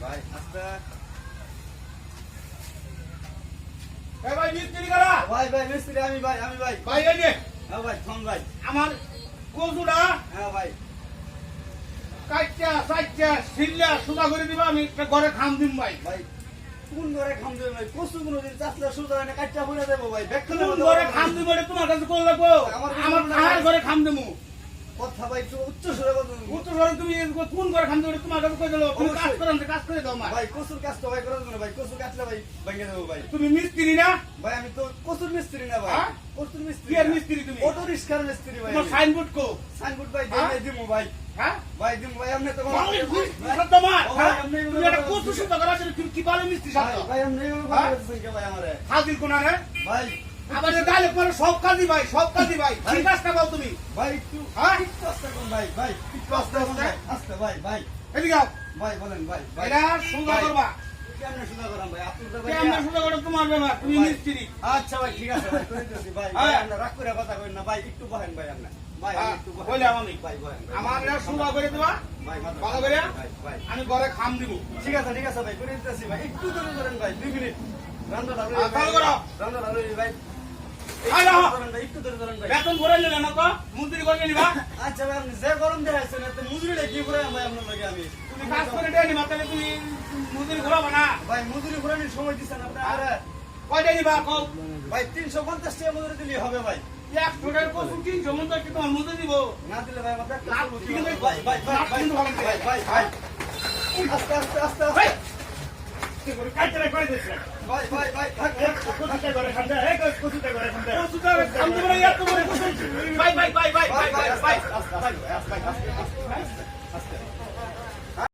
ভাই আস্তে এই ভাই মিস্ত্রি কারা? ভাই ভাই মিস্ত্রি আমি ভাই ভাই এই যে হ্যাঁ ভাই থাম ভাই আমার কচুটা হ্যাঁ ভাই কাটটা সাইটটা সিল্লা সুদা করে দিবা, আমি একটা ঘরে খাম দিম ভাই। ভাই কোন ঘরে খাম দেবে ভাই কসু কোনদিন চাষলা সুদা না কাটটা পড়ে দেবো ভাই কোন ঘরে খাম দিব এটা তোমার কাছে কোন লাগবো? আমার খাওয়ার ঘরে খাম দেবো। কথা ভাই একটু উচ্চ সুরে কথা উত্তর ঘরে তুমি কোন ঘরে খাম দেবো তোমার কাছে কই দিলো? তুমি কাজ করো না, কাজ করে দাও মা। ভাই কসুর কাজ তো ভাই করার জন্য ভাই কসু কাটলে ভাই ভেঙে দেবো ভাই তুমি মিস্ত্রি না? ভাই আমি তো কসুর মিস্ত্রি না ভাই হ্যাঁ? কসুর মিস্ত্রি কি আর মিস্ত্রি তুমি? অটো রিক্সার মিস্ত্রি ভাই তোমার সাইনবোর্ড কো? সাইনবোর্ড ভাই হ্যাঁ? দিমু ভাই হ্যাঁ? ভাই দিমু ভাই আপনি তো বাঙালি ভাই শব্দ মার, হ্যাঁ? তুমি একটা কচু সুদা করা আছে, তুমি কি বালে মিস্ত্রি শব্দ? ভাই আপনি হ্যাঁ? ভাই আমারে হাজির কোনা রে? ভাই আবার যে গালে পরে সব কাজই ভাই, সব কাজই ভাই। ভাই। কি কাজটা পাও তুমি? ভাই একটু হ্যাঁ? একটু আস্তে করুন ভাই ভাই একটু আস্তে করুন ভাই আস্তে ভাই ভাই এদিকে আও। ভাই বলেন ভাই ভাই এটা সুদা ভাই। করবা। কেমনে সুদা করাম ভাই আপনি তো ভাই কেমনে সুদা করে তোমার ব্যাপার, তুমি ভাই। মিস্ত্রি। আচ্ছা ভাই ঠিক আছে ভাই করে দিতেছি ভাই হ্যাঁ। ভাই আমরা রাগ করে কথা কইন না ভাই একটু বহেন ভাই আপনি ভাই হ্যাঁ, একটু বহেন বললাম আমি। ভাই বহেন ভাই। আমার এটা সুদা করে দেবা, ভাই মাথা ভালো করে? ভাই ভাই আমি ঘরে খাম দিব। ঠিক আছে ভাই করে দিতেছি ভাই একটু ধরে ধরেন ভাই 2 মিনিট রান্না ডালো চালু করো। রান্না ডালো ভাই আয় না। একটু ধরে ধরেন ভাই বেতন ভরে নিলে না তো মন্ত্রী করে নিবা। আচ্ছা ভাই আপনি যে গরম দেখাচ্ছেন এত মজুরিটা কি করে ভাই আপনার লাগে আমি তুমি কাজ করে দিয়ে নিবা, তাহলে তুমি মন্ত্রী ঘুরাবো না। ভাই মজুরি ঘুরানোর সময় দিচ্ছেন আপনি আরে কয়টা নিবা কও? ভাই 350 টাকা মজুরি দিলেই হবে ভাই এক ফুটের কচু 300 মন তো কি তোমার মন্ত্রী দিব? না দিলে ভাই আমাদের লাভ কিন্তু ভাই ভাই ভাই লাভ ভাই কিন্তু ভালো ভাই ভাই ভাই আস্তে আস্তে আস্তে আস্তে এই, কি করে কাটতে করে দিছে? ভাই ভাই ভাই থাক কচুটা করে খান্দে, এই কচুটা করে খান্দে। কচুটা খাম দিব না, এত বড় কচু। Bye bye bye bye bye bye bye. আস্তে আস্তে আস্তে আস্তে